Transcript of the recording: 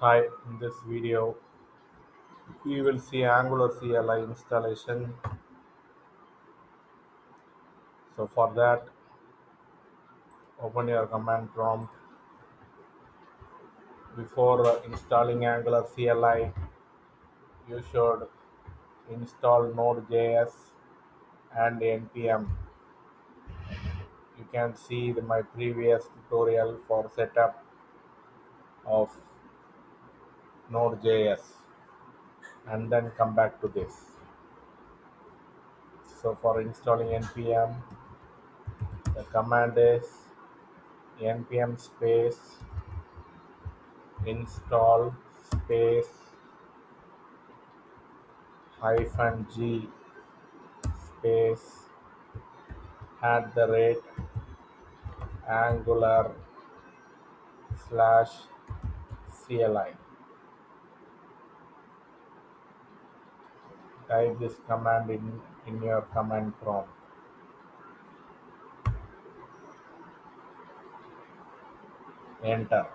Hi, in this video we will see Angular CLI installation. So for that, open your command prompt. Before installing Angular CLI, you should install Node.js and npm. You can see my previous tutorial for setup of Node.js and then come back to this. So for installing npm, the command is npm space install space hyphen g space at the rate angular slash CLI. Type this command in your command prompt. Enter.